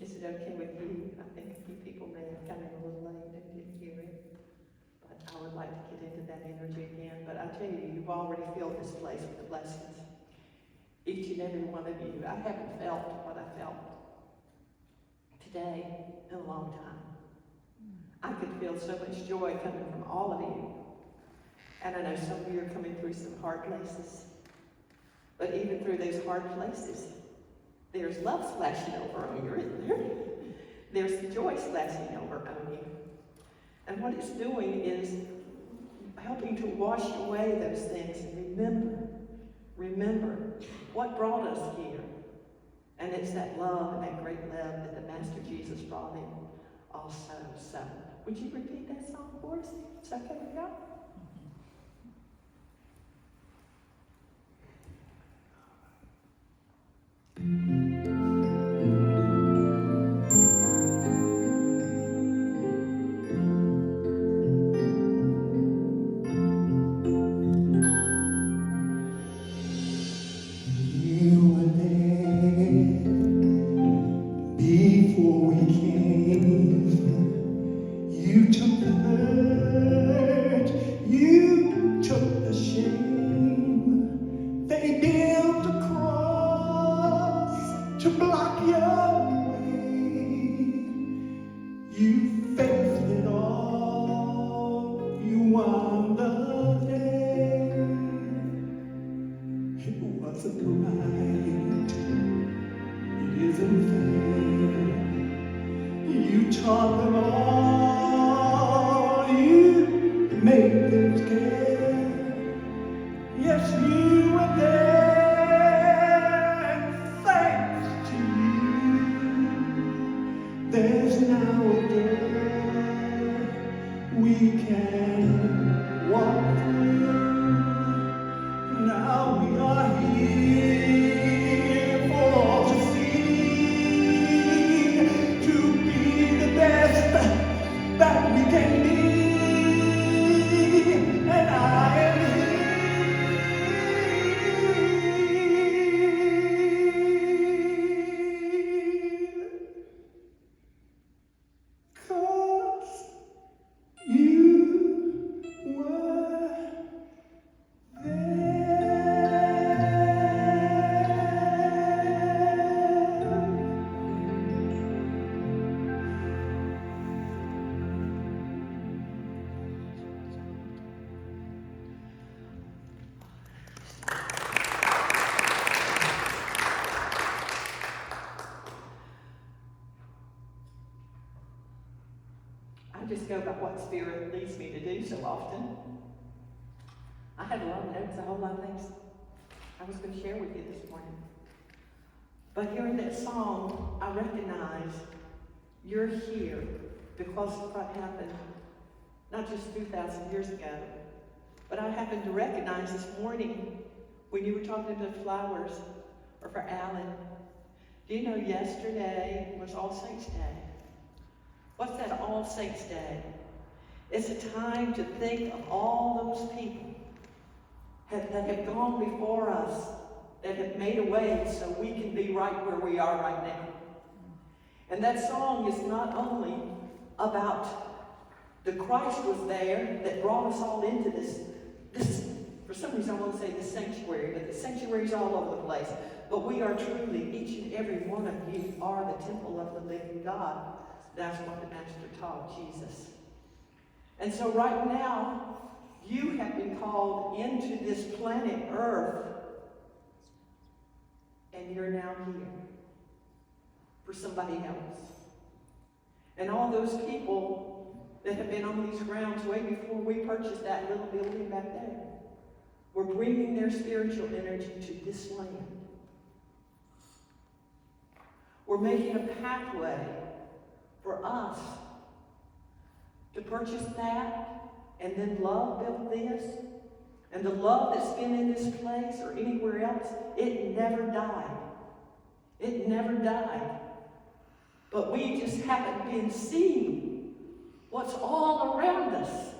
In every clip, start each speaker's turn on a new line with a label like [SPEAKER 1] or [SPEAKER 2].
[SPEAKER 1] Is it okay with you? I think a few people may have come in a little late and didn't hear it. But I would like to get into that energy again. But I tell you, you've already filled this place with the blessings. Each and every one of you. I haven't felt what I felt today in a long time. I could feel so much joy coming from all of you. And I know some of you are coming through some hard places. But even through those hard places, there's love splashing over on you, isn't there? There's joy splashing over on you. And what it's doing is helping to wash away those things and remember what brought us here. And it's that love and that great love that the Master Jesus brought in also. So, would you repeat that song for us? It's okay with y'all? Just go by what Spirit leads me to do so often. I had a lot of notes, a whole lot of things I was going to share with you this morning. But hearing that song, I recognize you're here because of what happened, not just 2,000 years ago, but I happened to recognize this morning when you were talking to Flowers, or for Alan. Do you know yesterday was All Saints Day? What's that All Saints Day? It's a time to think of all those people that have gone before us, that have made a way so we can be right where we are right now. And that song is not only about the Christ was there that brought us all into this, for some reason I want to say the sanctuary, but the sanctuary's all over the place. But we are truly, each and every one of you are the temple of the living God. That's what the Master taught Jesus. And so right now, you have been called into this planet Earth, and you're now here for somebody else. And all those people that have been on these grounds way before we purchased that little building back there were bringing their spiritual energy to this land. We're making a pathway for us to purchase that, and then love built this, and the love that's been in this place or anywhere else, it never died. It never died. But we just haven't been seeing what's all around us.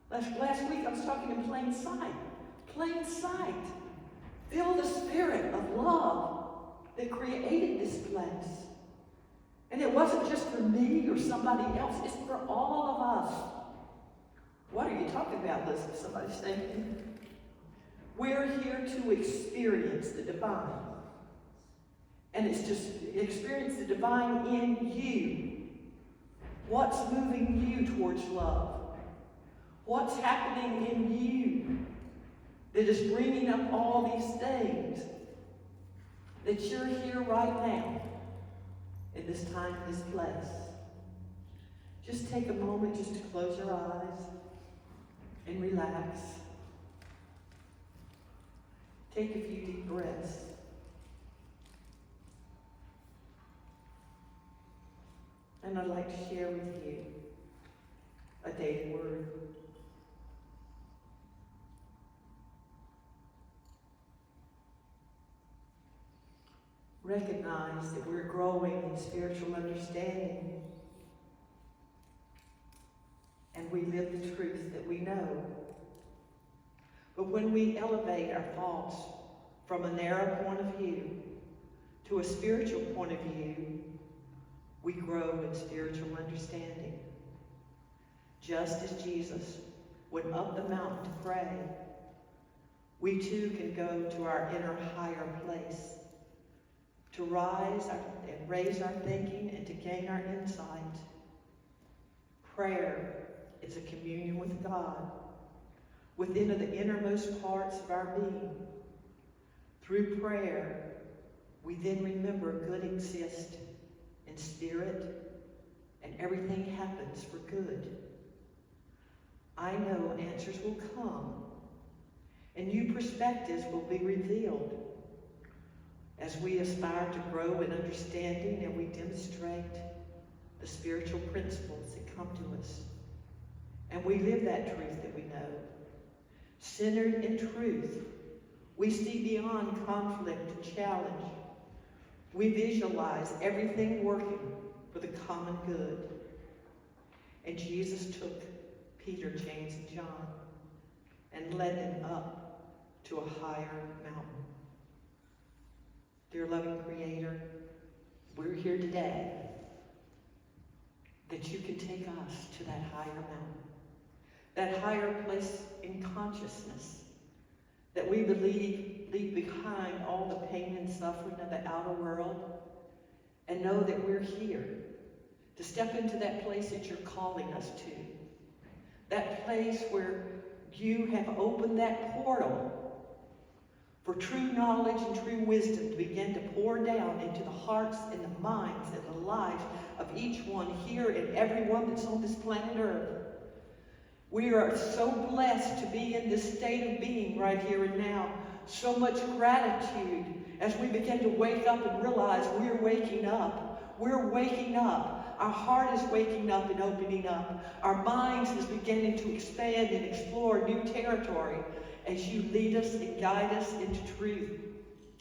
[SPEAKER 1] Last week I was talking in plain sight. Plain sight. Feel the spirit of love that created this place. And it wasn't just for me or somebody else, it's for all of us. What are you talking about, Elizabeth? Somebody's saying. We're here to experience the divine. And it's just experience the divine in you. What's moving you towards love? What's happening in you that is bringing up all these things that you're here right now in this time, in this place? Just take a moment just to close your eyes and relax. Take a few deep breaths. And I'd like to share with you a daily word. Recognize that we're growing in spiritual understanding. And we live the truth that we know. But when we elevate our thoughts from a narrow point of view to a spiritual point of view, we grow in spiritual understanding. Just as Jesus went up the mountain to pray, we too can go to our inner higher place to raise our thinking and to gain our insight. Prayer is a communion with God within the innermost parts of our being. Through prayer, we then remember good exists in spirit, and everything happens for good. I know answers will come, and new perspectives will be revealed as we aspire to grow in understanding and we demonstrate the spiritual principles that come to us. And we live that truth that we know. Centered in truth, we see beyond conflict and challenge. We visualize everything working for the common good. And Jesus took Peter, James, and John and led them up to a higher mountain. Dear loving Creator, we're here today that you can take us to that higher mountain, that higher place in consciousness, that we leave behind all the pain and suffering of the outer world and know that we're here to step into that place that you're calling us to, that place where you have opened that portal for true knowledge and true wisdom to begin to pour down into the hearts and the minds and the lives of each one here and everyone that's on this planet Earth. We are so blessed to be in this state of being right here and now. So much gratitude as we begin to wake up and realize we're waking up. We're waking up. Our heart is waking up and opening up. Our minds is beginning to expand and explore new territory as you lead us and guide us into truth.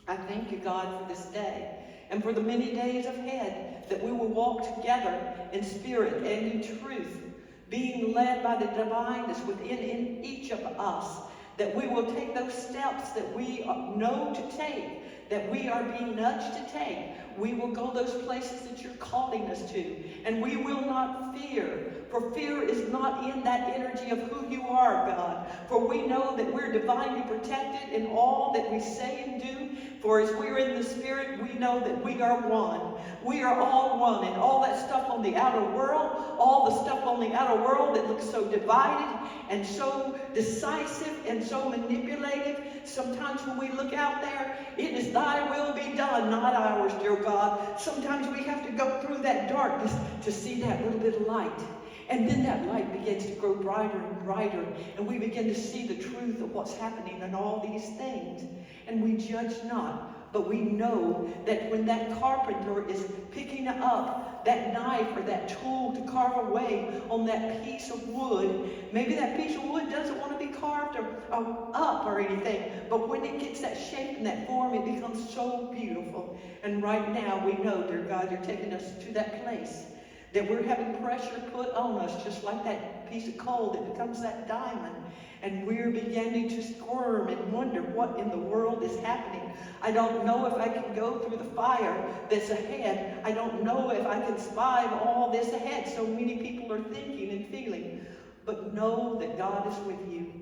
[SPEAKER 1] I thank you, God, for this day and for the many days ahead that we will walk together in spirit and in truth, being led by the divineness within each of us, that we will take those steps that we know to take, that we are being nudged to take. We will go those places that you're calling us to, and we will not fear, for fear is not in that energy of who you are, God. For we know that we're divinely protected in all that we say and do, for as we're in the Spirit, we know that we are one. We are all one, and all that stuff on the outer world, all the stuff on the outer world that looks so divided and so decisive and so manipulative, sometimes when we look out there, it is thy will be done, not ours, dear God. Sometimes we have to go through that darkness to see that little bit of light. And then that light begins to grow brighter and brighter, and we begin to see the truth of what's happening in all these things. And we judge not, but we know that when that carpenter is picking up that knife or that tool to carve away on that piece of wood, maybe that piece of wood doesn't want to be carved up or anything, but when it gets that shape and that form, it becomes so beautiful. And right now we know, dear God, you're taking us to that place that we're having pressure put on us, just like that piece of coal that becomes that diamond. And we're beginning to squirm and wonder what in the world is happening. I don't know if I can go through the fire that's ahead. I don't know if I can survive all this ahead. So many people are thinking and feeling. But know that God is with you.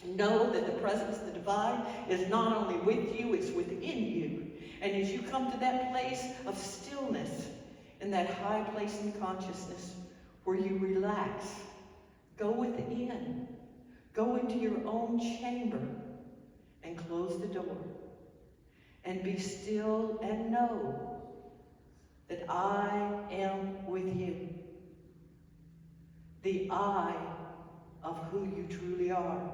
[SPEAKER 1] Know that the presence of the divine is not only with you, it's within you. And as you come to that place of stillness, in that high place in consciousness where you relax, go within. Go into your own chamber and close the door. And be still and know that I am with you. The I of who you truly are.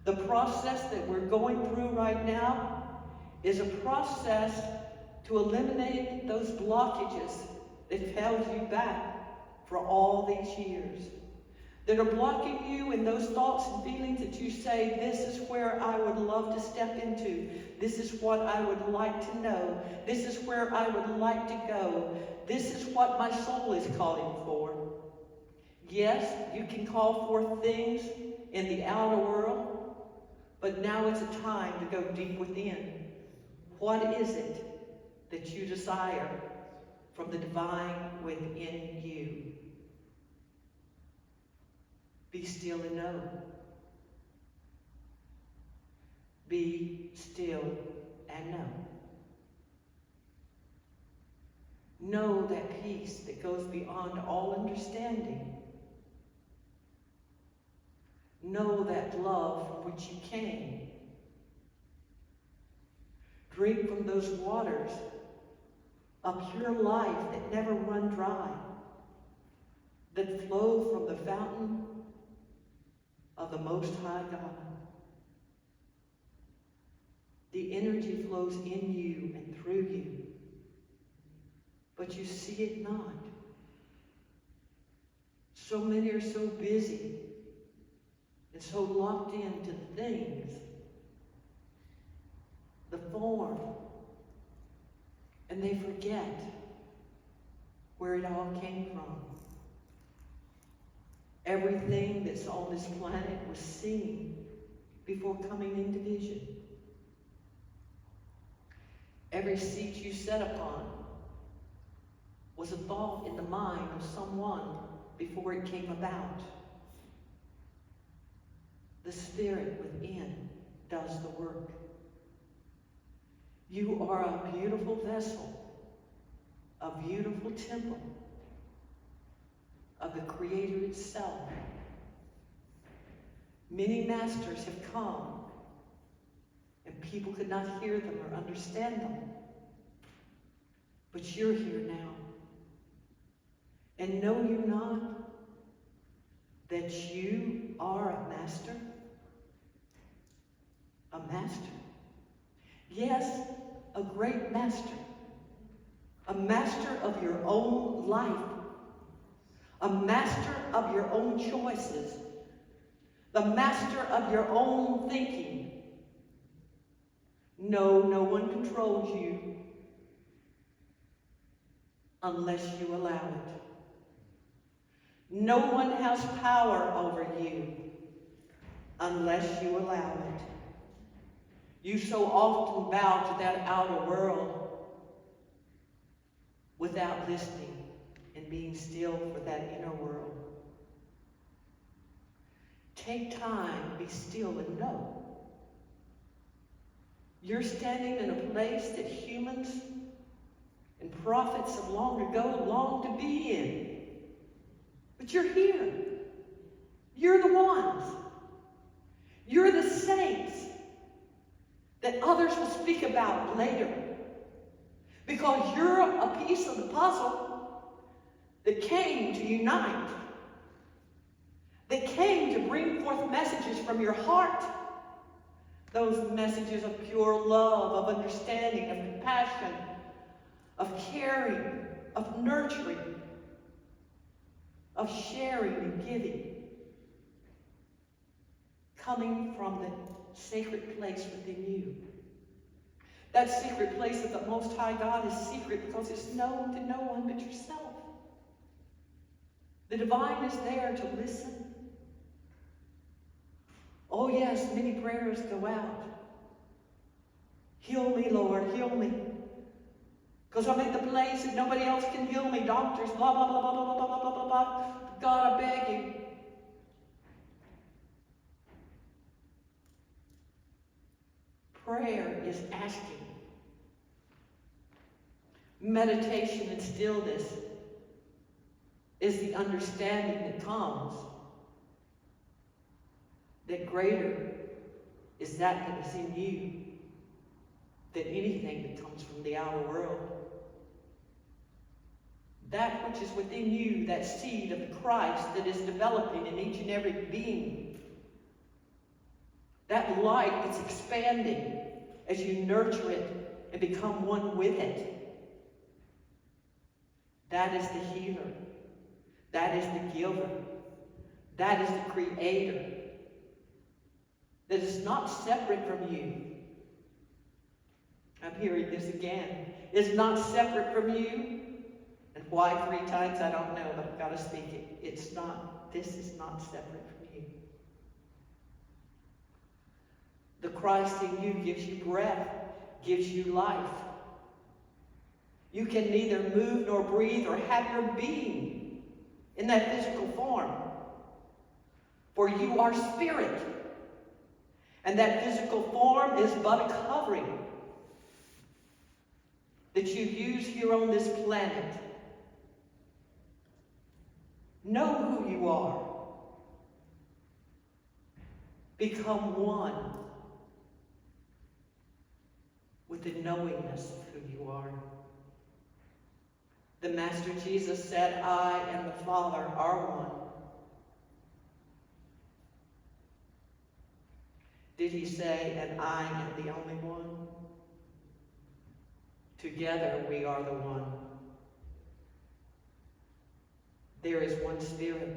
[SPEAKER 1] The process that we're going through right now is a process to eliminate those blockages that held you back for all these years. That are blocking you in those thoughts and feelings that you say, this is where I would love to step into. This is what I would like to know. This is where I would like to go. This is what my soul is calling for. Yes, you can call forth things in the outer world, but now it's a time to go deep within. What is it that you desire from the divine within you? Be still and know. Be still and know. Know that peace that goes beyond all understanding. Know that love from which you came. Drink from those waters of pure life that never run dry, that flow from the fountain of the Most High God. The energy flows in you and through you, but you see it not. So many are so busy and so locked into the things, the form, and they forget where it all came from. Everything that's on this planet was seen before coming into vision. Every seat you sat upon was a thought in the mind of someone before it came about. The Spirit within does the work. You are a beautiful vessel, a beautiful temple of the Creator itself. Many masters have come, and people could not hear them or understand them. But you're here now. And know you not that you are a master? A master? Yes, a great master. A master of your own life. A master of your own choices. The master of your own thinking. No one controls you unless you allow it. No one has power over you unless you allow it. You so often bow to that outer world without listening and being still for that inner world. Take time, be still, and know. You're standing in a place that humans and prophets of long ago longed to be in. But you're here. You're the ones. You're the saints that others will speak about later. Because you're a piece of the puzzle that came to unite. That came to bring forth messages from your heart. Those messages of pure love, of understanding, of compassion, of caring, of nurturing, of sharing and giving, coming from the sacred place within you. That secret place of the Most High God is secret because it's known to no one but yourself. The divine is there to listen, Oh yes, many prayers go out. Heal me, Lord, heal me. Because I'm at the place that nobody else can heal me. Doctors, blah, blah, blah, blah, blah, blah, blah, blah, blah, blah. God, I beg you. Prayer is asking. Meditation and stillness is the understanding that comes that greater is that is in you than anything that comes from the outer world. That which is within you, that seed of the Christ that is developing in each and every being, that light that's expanding as you nurture it and become one with it. That is the healer. That is the giver. That is the creator. That is not separate from you. I'm hearing this again. Is not separate from you. And why 3 times, I don't know, but I've got to speak it. It's not, this is not separate from you. The Christ in you gives you breath, gives you life. You can neither move nor breathe or have your being in that physical form. For you are spirit. And that physical form is but a covering that you use here on this planet. Know who you are. Become one with the knowingness of who you are. The Master Jesus said, I and the Father are one. Did he say, and I am the only one? Together we are the one. There is one Spirit,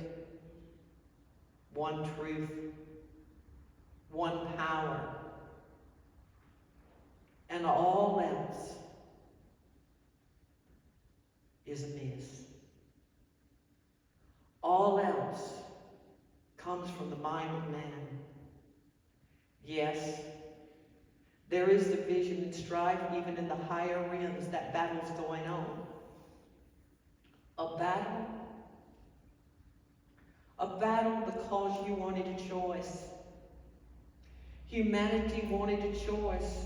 [SPEAKER 1] one truth, one power, and all else is amiss. All else comes from the mind of man. Yes, there is division and strife even in the higher realms. That battle's going on. A battle because you wanted a choice. Humanity wanted a choice.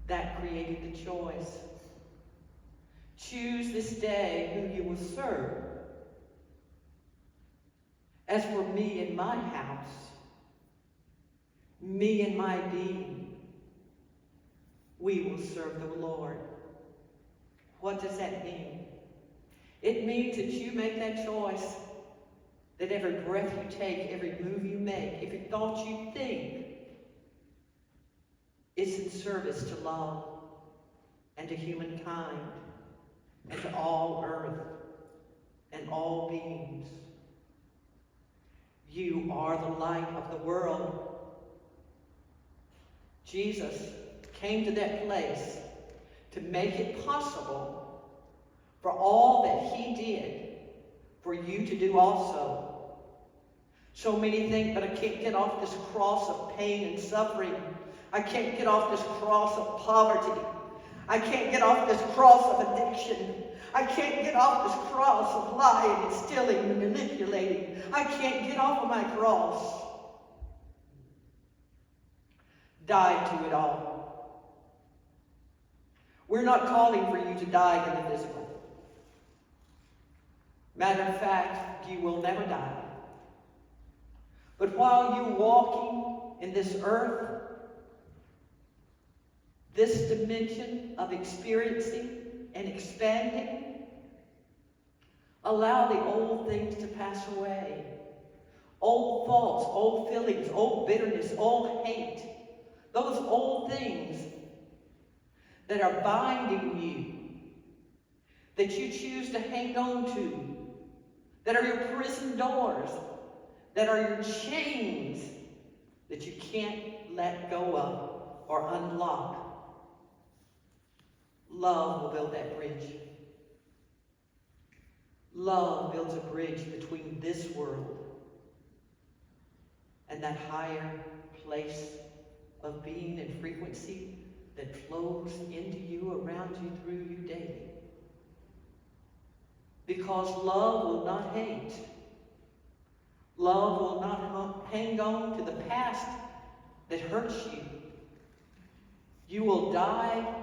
[SPEAKER 1] That created the choice. Choose this day who you will serve. As for me and my house, me and my being, we will serve the Lord. What does that mean? It means that you make that choice, that every breath you take, every move you make, every thought you think, is in service to love and to humankind and to all earth and all beings. You are the light of the world. Jesus came to that place to make it possible for all that he did, for you to do also. So many think, but I can't get off this cross of pain and suffering. I can't get off this cross of poverty. I can't get off this cross of addiction. I can't get off this cross of lying and stealing and manipulating. I can't get off of my cross. Die to it all. We're not calling for you to die in the physical. Matter of fact, you will never die. But while you're walking in this earth, this dimension of experiencing and expanding, allow the old things to pass away. Old thoughts, old feelings, old bitterness, old hate. Those old things that are binding you, that you choose to hang on to, that are your prison doors, that are your chains that you can't let go of or unlock. Love will build that bridge. Love builds a bridge between this world and that higher place of being and frequency that flows into you, around you, through you daily. Because love will not hate. Love will not hang on to the past that hurts you. You will die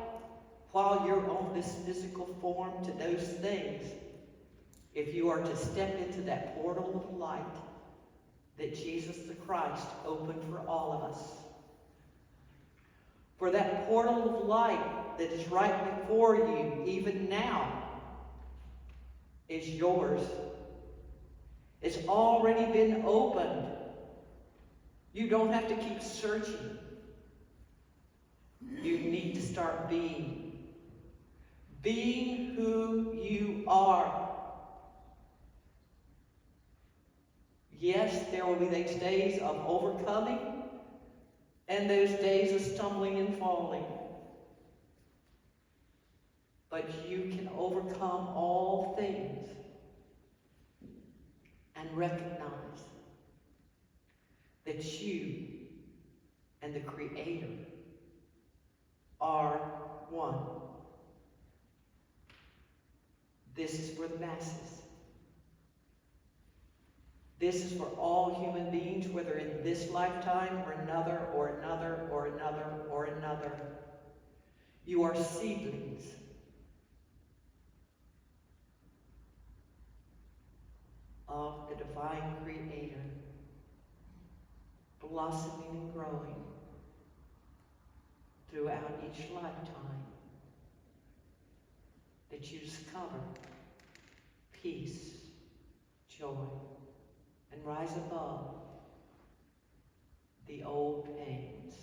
[SPEAKER 1] while you're on this physical form to those things if you are to step into that portal of light that Jesus the Christ opened for all of us. For that portal of light that is right before you, even now, is yours. It's already been opened. You don't have to keep searching. You need to start being. Being who you are. Yes, there will be those days of overcoming and those days of stumbling and falling. But you can overcome all things and recognize that you and the Creator are one. This is for the masses. This is for all human beings, whether in this lifetime or another, or another, or another, or another. You are seedlings. Of the divine Creator, blossoming and growing throughout each lifetime, that you discover peace, joy, and rise above the old pains,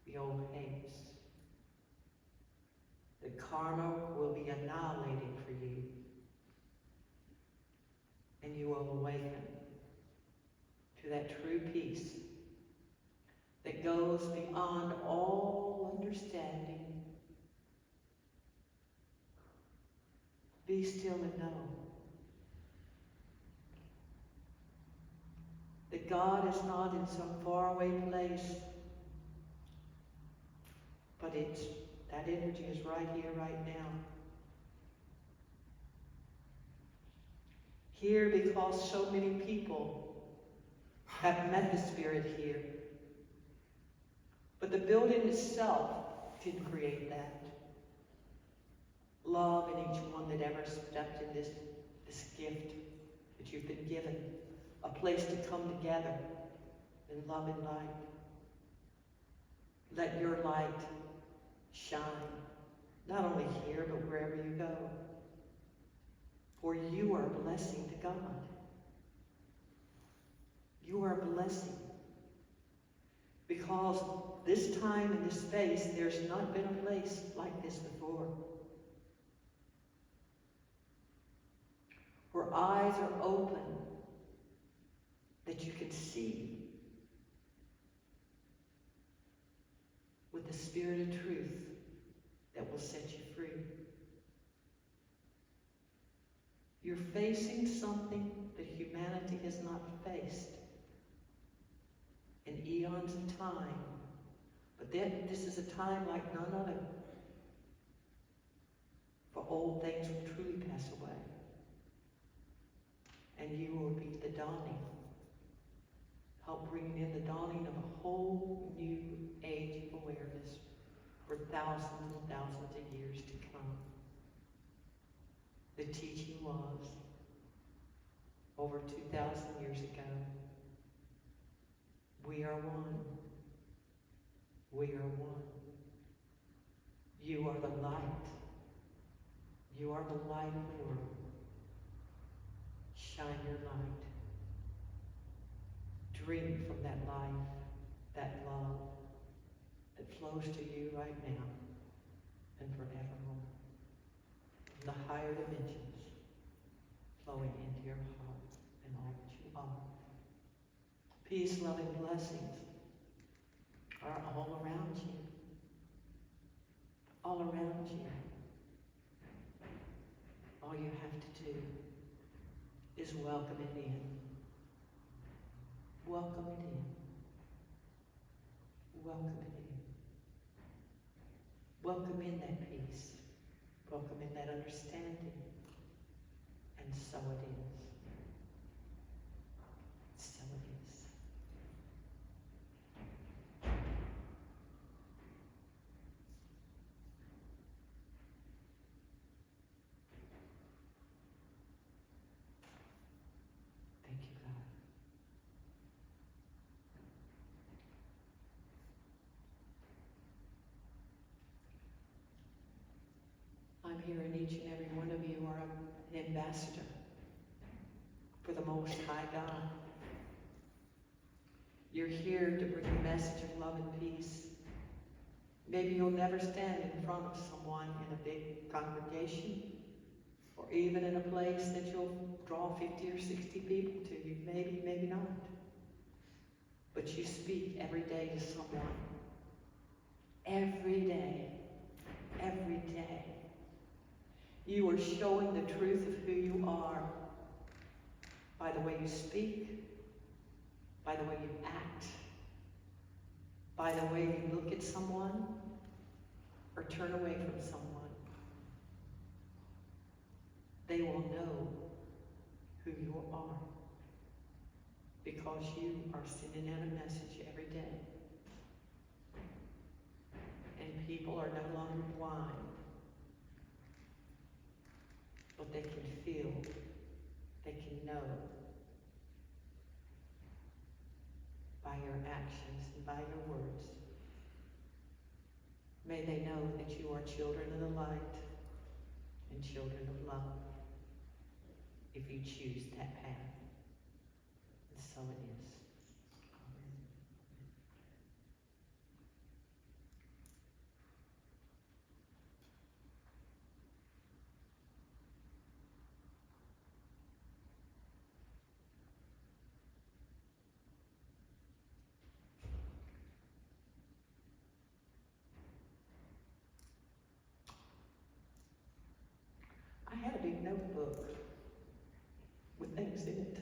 [SPEAKER 1] the old hates. The karma will be annihilated for you, and you will awaken to that true peace that goes beyond all understanding. Be still and know that God is not in some faraway place, but that energy is right here, right now. Here because so many people have met the Spirit here. But the building itself didn't create that. Love in each one that ever stepped in this gift that you've been given. A place to come together in love and light. Let your light shine, not only here, but wherever you go. For you are a blessing to God. You are a blessing. Because this time and this space, there's not been a place like this before. Where eyes are open, that you can see with the Spirit of truth that will set you free. You're facing something that humanity has not faced in eons of time. But then this is a time like none other. For old things will truly pass away. And you will be the dawning. Help bring in the dawning of a whole new age of awareness for thousands and thousands of years to come. The teaching was over 2,000 years ago. We are one. We are one. You are the light. You are the light of the world. Shine your light. Drink from that life, that love that flows to you right now and forevermore. From the higher dimensions flowing into your heart and all that you are. Peace, love, and blessings are all around you. All around you. All you have to do is welcome it in. welcome Him. Welcome in that peace. Welcome in that understanding. And so it is. So it is. Thank you, God. I'm here, and each and every one of you are an ambassador for the Most High God. You're here to bring a message of love and peace. Maybe you'll never stand in front of someone in a big congregation, or even in a place that you'll draw 50 or 60 people to you. Maybe, maybe not. But you speak every day to someone. Every day. Every day. You are showing the truth of who you are by the way you speak, by the way you act, by the way you look at someone or turn away from someone. They will know who you are because you are sending out a message every day. And people are no longer blind, but they can feel, they can know by your actions and by your words. May they know that you are children of the light and children of love if you choose that path. And so it is. I had a big notebook with things in it.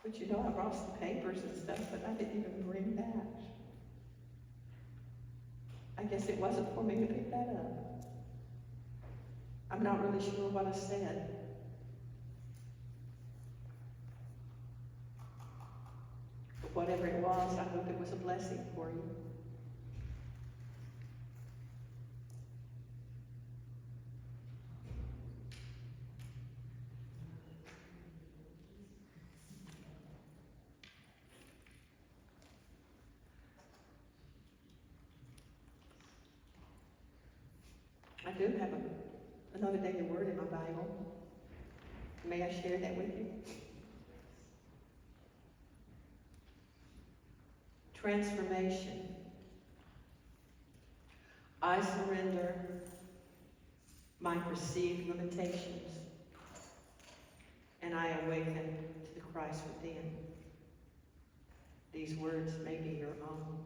[SPEAKER 1] But you know, I brought some papers and stuff, but I didn't even bring that. I guess it wasn't for me to pick that up. I'm not really sure what I said. But whatever it was, I hope it was a blessing for you. I do have another daily word in my Bible. May I share that with you? Transformation. I surrender my perceived limitations, and I awaken to the Christ within. These words may be your own.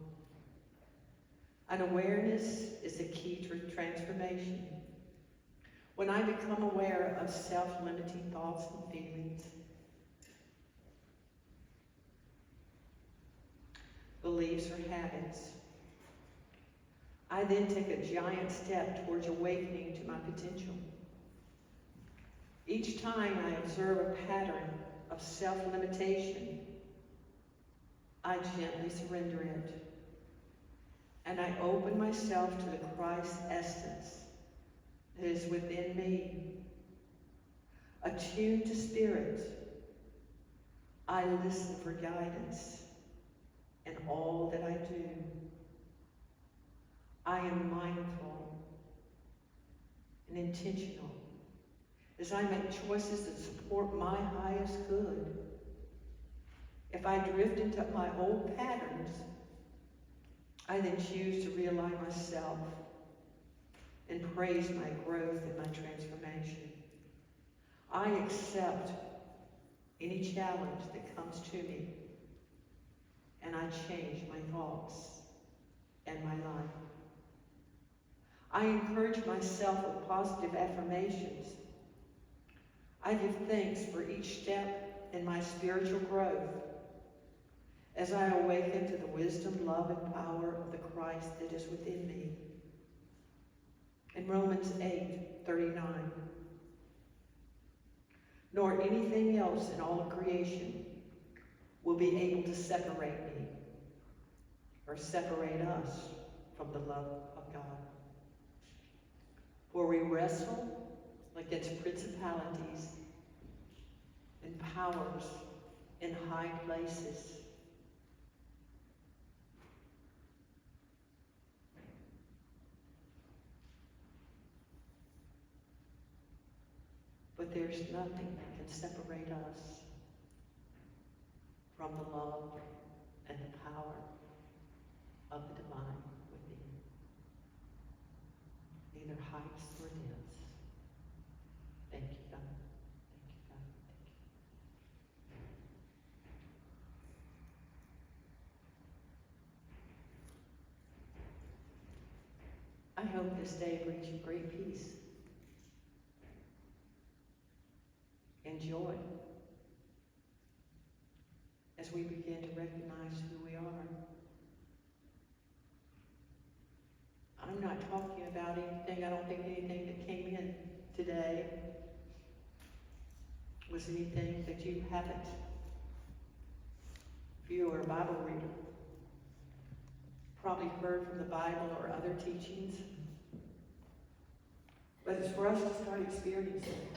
[SPEAKER 1] An awareness is the key to transformation. When I become aware of self-limiting thoughts and feelings, beliefs or habits, I then take a giant step towards awakening to my potential. Each time I observe a pattern of self-limitation, I gently surrender it. And I open myself to the Christ essence that is within me. Attuned to spirit, I listen for guidance in all that I do. I am mindful and intentional as I make choices that support my highest good. If I drift into my old patterns, I then choose to realign myself and praise my growth and my transformation. I accept any challenge that comes to me, and I change my thoughts and my life. I encourage myself with positive affirmations. I give thanks for each step in my spiritual growth, as I awaken to the wisdom, love, and power of the Christ that is within me. In Romans 8:39, nor anything else in all of creation will be able to separate me or separate us from the love of God. For we wrestle against principalities and powers in high places. But there's nothing that can separate us from the love and the power of the divine within. Neither heights nor depths. Thank you, God. Thank you, God. Thank you. I hope this day brings you great peace and joy as we begin to recognize who we are. I'm not talking about anything, I don't think anything that came in today was anything that you haven't, if you are a Bible reader, probably heard from the Bible or other teachings. But it's for us to start experiencing it.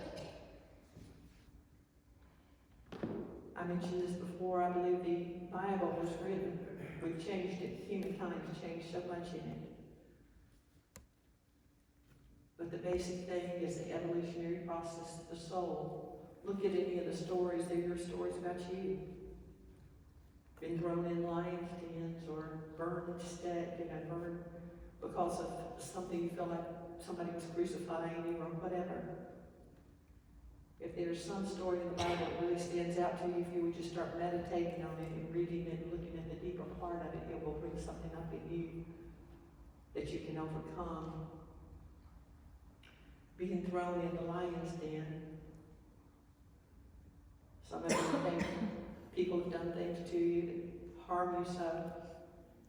[SPEAKER 1] I mentioned this before, I believe the Bible was written. We've changed it. Humankind has changed so much in it. But the basic thing is the evolutionary process of the soul. Look at any of the stories. They're your stories about you. Been thrown in lions' dens or burned at stake, burned because of something you feel like somebody was crucifying you or whatever. If there's some story in the Bible that really stands out to you, if you would just start meditating on it and reading it and looking at the deeper part of it, it will bring something up in you that you can overcome. Being thrown in the lion's den. Some of you think people have done things to you that harm you so,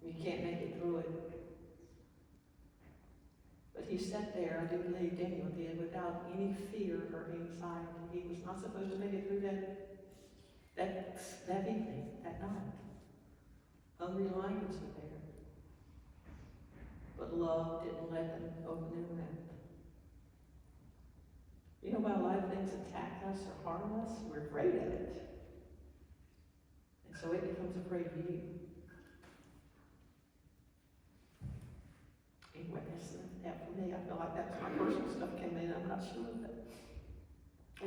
[SPEAKER 1] you can't make it through it. But he sat there, I do believe Daniel did, without any fear or anxiety. He was not supposed to make it through that evening, that night. Hungry lions were there. But love didn't let them open their mouth. You know, why a lot of things attack us or harm us? We're afraid of it. And so it becomes afraid of you. Anyway, that's that for me. I feel like that's my personal stuff came in. I'm not sure. But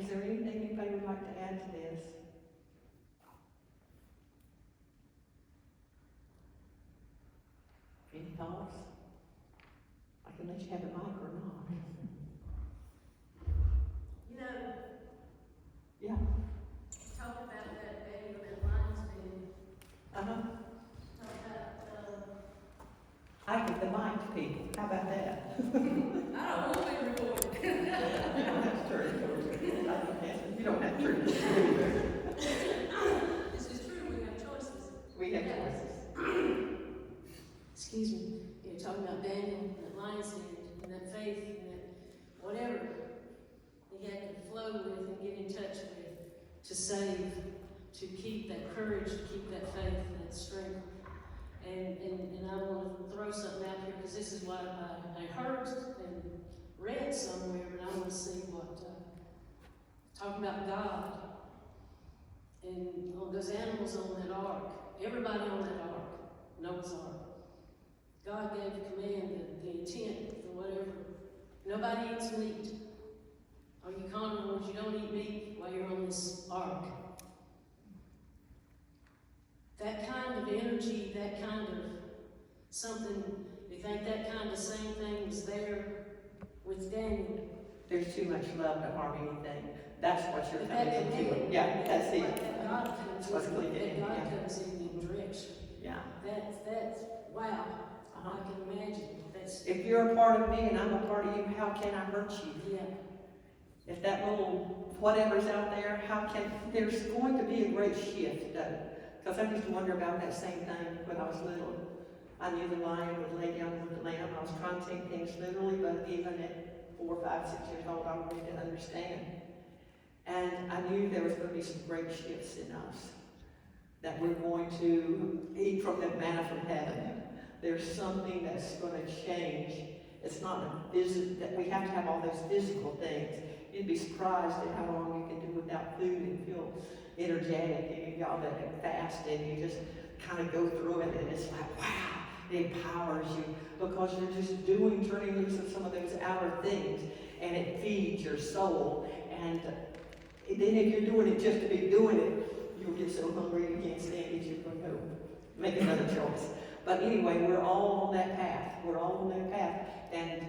[SPEAKER 1] is there anything anybody would like to add to this? Any thoughts? I can let you have the mic or not.
[SPEAKER 2] You know,
[SPEAKER 1] Yeah.
[SPEAKER 2] talk about that day when that lion's den.
[SPEAKER 1] Uh-huh.
[SPEAKER 2] Talk about,
[SPEAKER 1] I give the mic to people. How about that?
[SPEAKER 2] I don't want to be recorded.
[SPEAKER 1] You don't have to turn it over. You don't have to turn it over.
[SPEAKER 2] This is true, we have choices.
[SPEAKER 1] We have choices.
[SPEAKER 2] Excuse me, you're talking about Daniel, that lion's den, and that faith, and that whatever he had to flow with and get in touch with to save, to keep that courage, to keep that faith, that strength. And I want to throw something out here because this is what I heard and read somewhere, but I want to see what, talking about God and all those animals on that ark, everybody on that ark, Noah's ark. God gave the command, the intent for whatever. Nobody eats meat. All you carnivores, you don't eat meat while you're on this ark. That kind of energy, that kind of something, you think that kind of same thing was there with Daniel.
[SPEAKER 1] There's too much love to harm anything. That's what you're
[SPEAKER 2] But
[SPEAKER 1] coming into. Yeah, that's it.
[SPEAKER 2] That God
[SPEAKER 1] That's what's
[SPEAKER 2] comes in,
[SPEAKER 1] clicking.
[SPEAKER 2] that God
[SPEAKER 1] Yeah.
[SPEAKER 2] comes in direction.
[SPEAKER 1] Yeah.
[SPEAKER 2] That's wow.
[SPEAKER 1] Uh-huh.
[SPEAKER 2] I can imagine. That's,
[SPEAKER 1] If you're a part of me and I'm a part of you, how can I hurt you?
[SPEAKER 2] yeah.
[SPEAKER 1] If that little whatever's out there, how can, there's going to be a great shift, though. Because I used to wonder about that same thing when I was little. I knew the lion would lay down with the lamb. I was trying to take things literally, but even at 4, 5, 6 years old, I really didn't understand. And I knew there was going to be some great shifts in us, that we're going to eat from the manna from heaven. There's something that's going to change. It's not that we have to have all those physical things. You'd be surprised at how long you can do without food and feel energetic. And y'all that have fasted, you just kind of go through it, and it's like, wow, it empowers you because you're just turning loose of some of those outer things, and it feeds your soul. And then if you're doing it just to be doing it, you'll get so hungry you can't stand it, you're going to go make another choice. But anyway, we're all on that path. We're all on that path. And,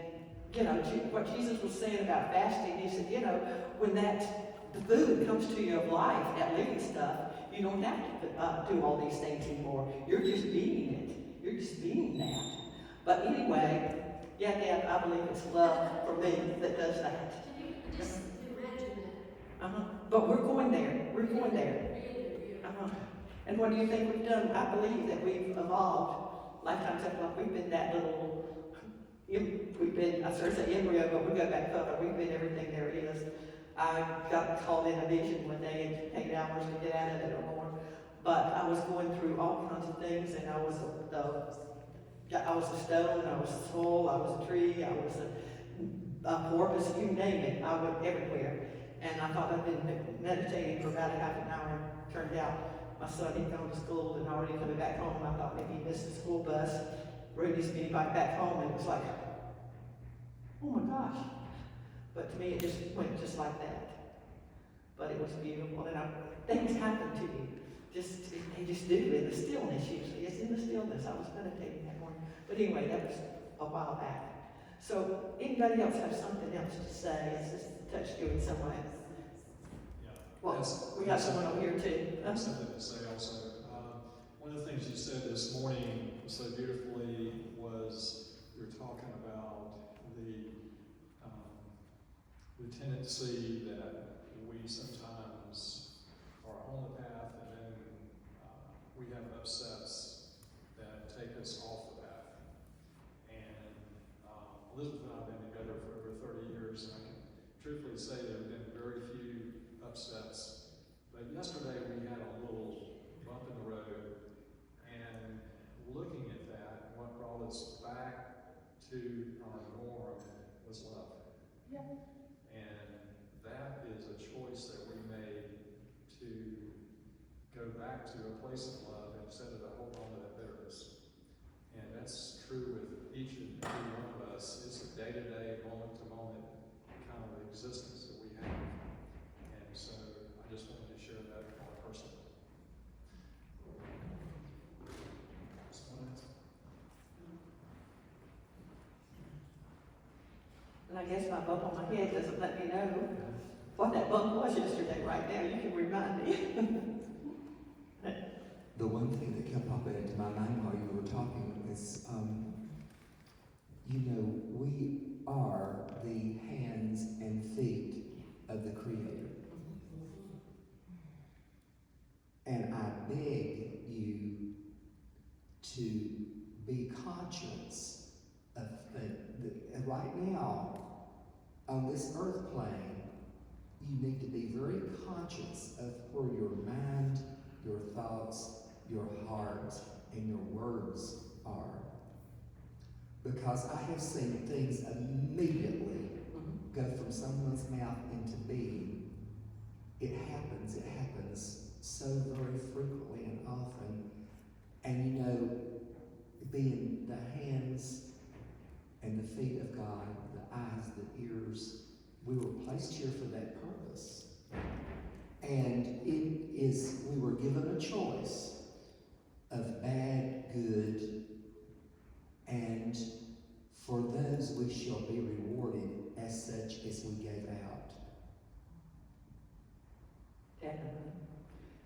[SPEAKER 1] what Jesus was saying about fasting, he said, when the food comes to you of life, that living stuff, you don't have to do all these things anymore. You're just being it. You're just being that. But anyway, Dad, I believe it's love for me that does that.
[SPEAKER 2] Can you just imagine that?
[SPEAKER 1] But we're going there. We're going there. And what do you think we've done? I believe that we've evolved. Lifetimes after life, we've been that little, I started to say embryo, but we go back further. We've been everything there is. I got called in a vision one day and 8 hours to get out of it or more. But I was going through all kinds of things, and I was a stone, I was a soul, I was a tree, I was a porpoise, you name it. I went everywhere. And I thought I'd been meditating for about a half an hour, and turned out my son, he'd gone to school and already coming back home. I thought maybe he missed the school bus. Rudy's getting back home, and it was like, oh my gosh. But to me, it just went just like that. But it was beautiful, and things happen to you. They just do in the stillness usually. It's in the stillness. I was meditating that morning. But anyway, that was a while back. So anybody else have something else to say? It's just touched you in some way. Well, we got someone over here too.
[SPEAKER 3] Something to say also. One of the things you said this morning so beautifully was you were talking about the tendency that we sometimes are on the path, and then we have upsets that take us off the path. And Elizabeth and I have been together for over 30 years, and I can truthfully say there have been very few upsets. But yesterday we had a little bump in the road, and looking at that, what brought us back to our norm was love.
[SPEAKER 1] Yeah.
[SPEAKER 3] And that is a choice that we made to go back to a place of love instead of to hold on to that bitterness. And that's true with each and every one of us. It's a day-to-day, moment-to-moment kind of existence that we have. And so I just wanted to share that with my person.
[SPEAKER 1] And I guess my bump on my head doesn't let me know what that bump was yesterday. Right now, you can remind me.
[SPEAKER 4] The one thing that kept popping into my mind while you were talking is, we are the hands and feet of the Creator. And I beg you to be conscious of that right now, on this earth plane, you need to be very conscious of where your mind, your thoughts, your heart, and your words are. Because I have seen things immediately go from someone's mouth into being. It happens so very frequently and often. And being the hands and the feet of God, the eyes, the ears, we were placed here for that purpose. And we were given a choice of bad, good, and for those we shall be rewarded as such as we gave out.
[SPEAKER 1] Definitely.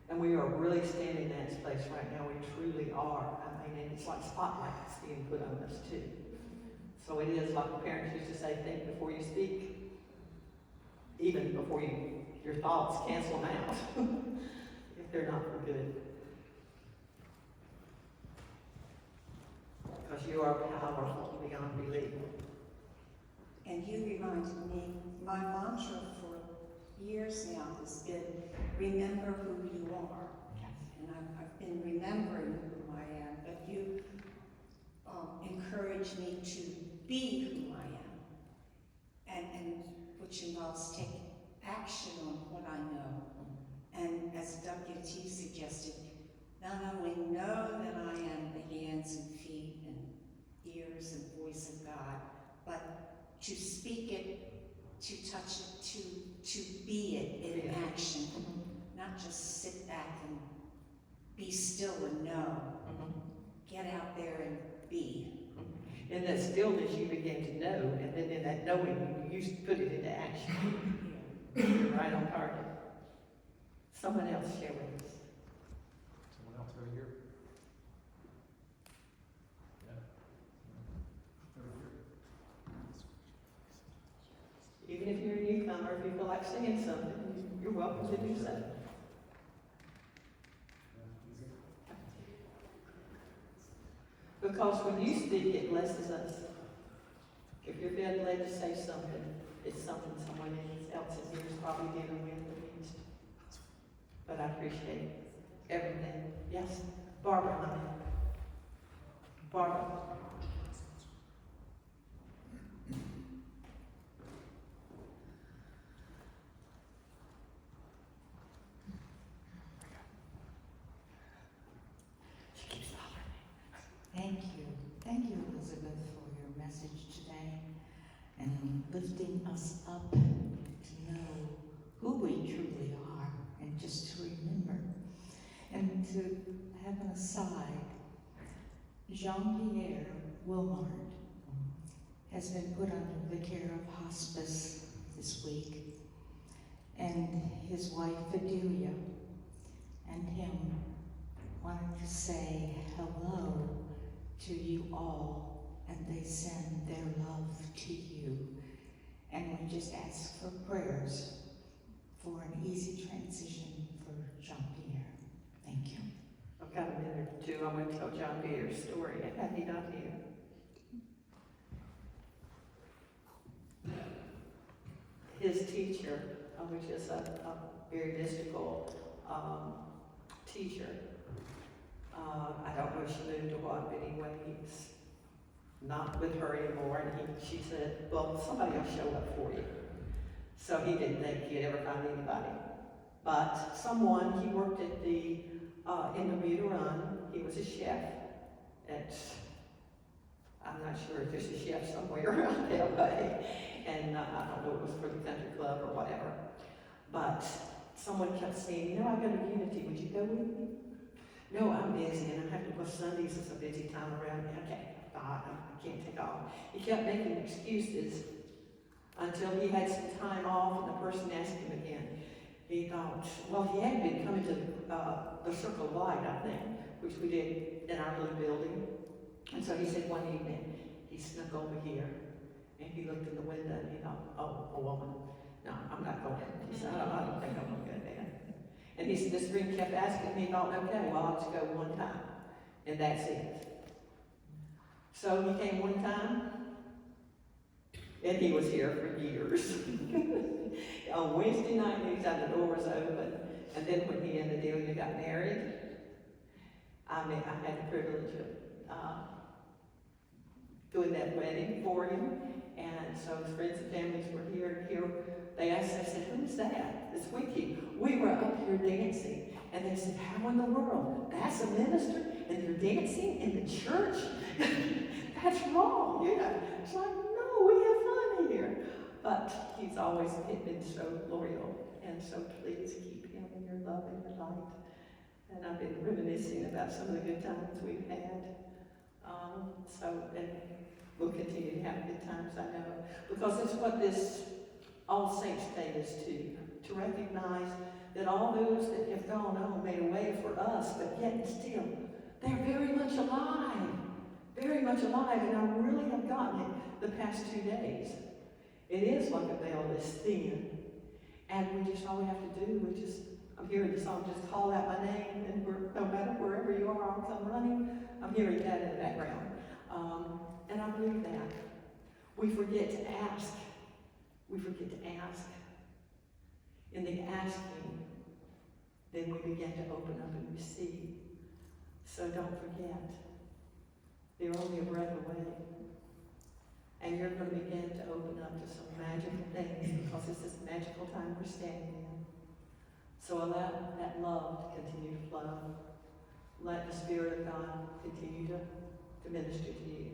[SPEAKER 1] And we are really standing in that space right now. We truly are. I mean, it's like spotlights being put on us too. So it is like the parents used to say, think before you speak. Even before your thoughts cancel them out. If they're not for good. you are powerful beyond belief.
[SPEAKER 5] And you reminded me, my mantra for years now has been, remember who you are. And I've been remembering who I am, but you encourage me to be who I am, and which involves taking action on what I know. And as W.T. suggested, not only know that I am the hands and feet and ears and voice of God, but to speak it, to touch it, to be it in action, not just sit back and be still and know. Get out there and be.
[SPEAKER 1] In that stillness, you begin to know, and then in that knowing, you put it into action. You're right on target. Someone else share with us.
[SPEAKER 3] Someone else right here? Yeah. Over here.
[SPEAKER 1] Even if you're a newcomer, if you feel like saying something, you're welcome to do so. Because when you speak, it blesses us. If you're being led to say something, it's something someone else in here is probably dealing with at least. But I appreciate everything. Yes, Barbara, honey. Barbara. She keeps hollering.
[SPEAKER 6] Thank you. Thank you, Elizabeth, for your message today and lifting us up to know who we truly are and just to remember. And to have an aside, Jean-Pierre Wilmard has been put under the care of hospice this week, and his wife Adelia and him wanted to say hello to you all, and they send their love to you. And we just ask for prayers for an easy transition for Jean-Pierre. Thank you.
[SPEAKER 1] I've got a minute or two. I'm going to tell John Pierre's story. Had he not here? His teacher, which is a very mystical teacher, I don't know if she moved or what, but anyway, he's not with her anymore, and she said, well, somebody will show up for you. So he didn't think he'd ever find anybody. But someone, he worked at the, in the Bermuda Run, he was a chef at, I'm not sure if there's a chef somewhere around LA, and I don't know if it was for the country club or whatever. But someone kept saying, you know, I go to Unity, would you go with me? No, I'm busy, and I have to, well, Sundays is a busy time around me. Okay, God, I can't take off. He kept making excuses until he had some time off, and the person asked him again. He thought, well, he had been coming to the Circle of Light, I think, which we did in our little building. And so he said one evening, he snuck over here, and he looked in the window, and he thought, oh, a woman. No, I'm not going. He said, I don't think I'm going to go there. And he said, this ring kept asking me, he thought, okay, well, I'll just go one time. And that's it. So he came one time, and he was here for years. On Wednesday night, he said the door was open. And then when he and Adelia got married, I had the privilege of doing that wedding for him. And so his friends and families were here. They asked, they said, who's that? This weekend. We were up here dancing. And they said, how in the world? That's a minister? And they're dancing in the church? That's wrong, you know. It's like, no, we have fun here. But he's always been so loyal. And so please keep him in your love and your light. And I've been reminiscing about some of the good times we've had. And we'll continue to have good times, I know. Because it's what this All Saints Day is to recognize that all those that have gone on made a way for us, but yet still, they're very much alive. Very much alive, and I really have gotten it the past 2 days. It is like a veil is thin. And all we have to do, I'm hearing the song, just call out my name, and no matter wherever you are, I'll come running. I'm hearing that in the background. And I believe that. We forget to ask. We forget to ask. In the asking, then we begin to open up and receive. So don't forget, they're only a breath away. And you're going to begin to open up to some magical things because it's this magical time we're standing in. So allow that love to continue to flow. Let the Spirit of God continue to minister to you.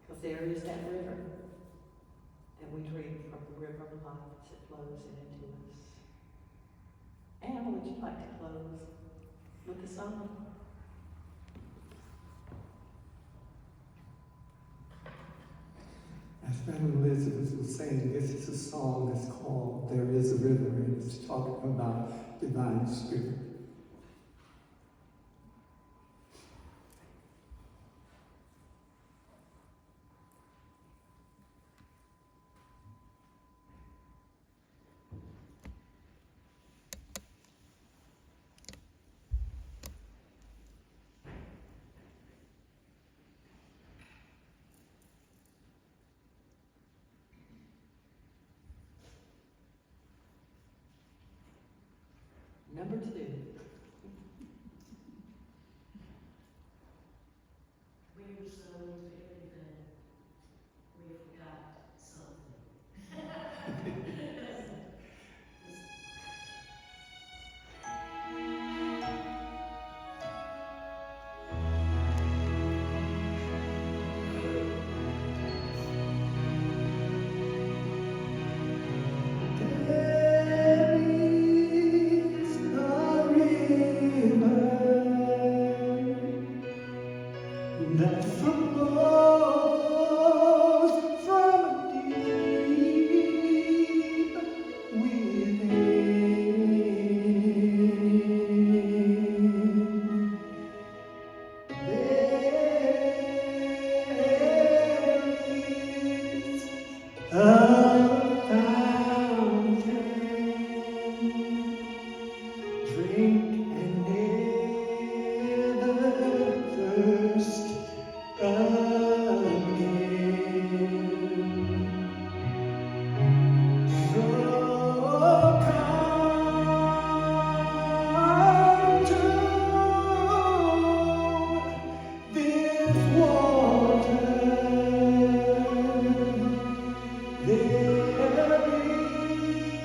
[SPEAKER 1] Because there is that river. And we drink from the river of life that flows into us. Anne, would you like to close with a song?
[SPEAKER 4] As Reverend Elizabeth was saying, this is a song that's called There Is a River, and it's talking about divine spirit.
[SPEAKER 1] Number 2.
[SPEAKER 2] We were so into everything, we forgot something.
[SPEAKER 4] That flows from deep within. There is a fountain. Drink and never thirst again. So come to this water. There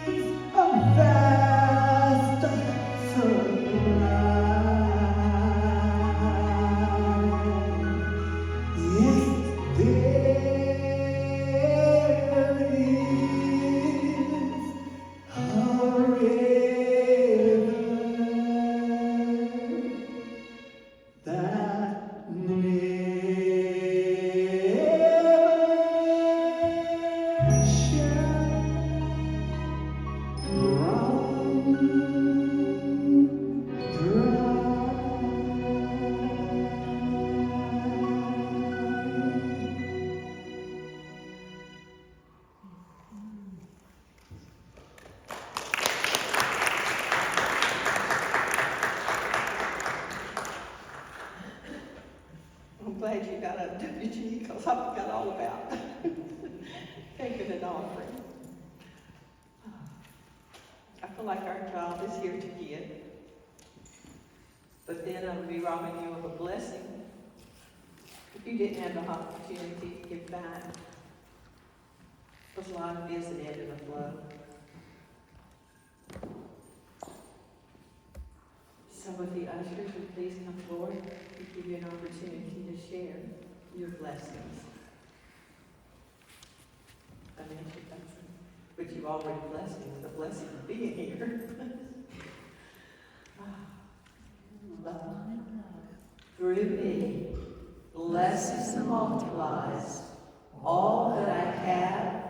[SPEAKER 4] is a vast supply. Yes, there is a river that never shall run dry.
[SPEAKER 1] I'm glad you got up, WG, because I forgot all about taking an offering. I feel like our job is here to give. But then I would be robbing you of a blessing if you didn't have the opportunity to give back. Because life is an ebb and a flow. So if the ushers would please come forward to give you an opportunity to share your blessings. Financial blessing. But you've already blessed me with the blessing of being here. Love through me blesses and multiplies all that I have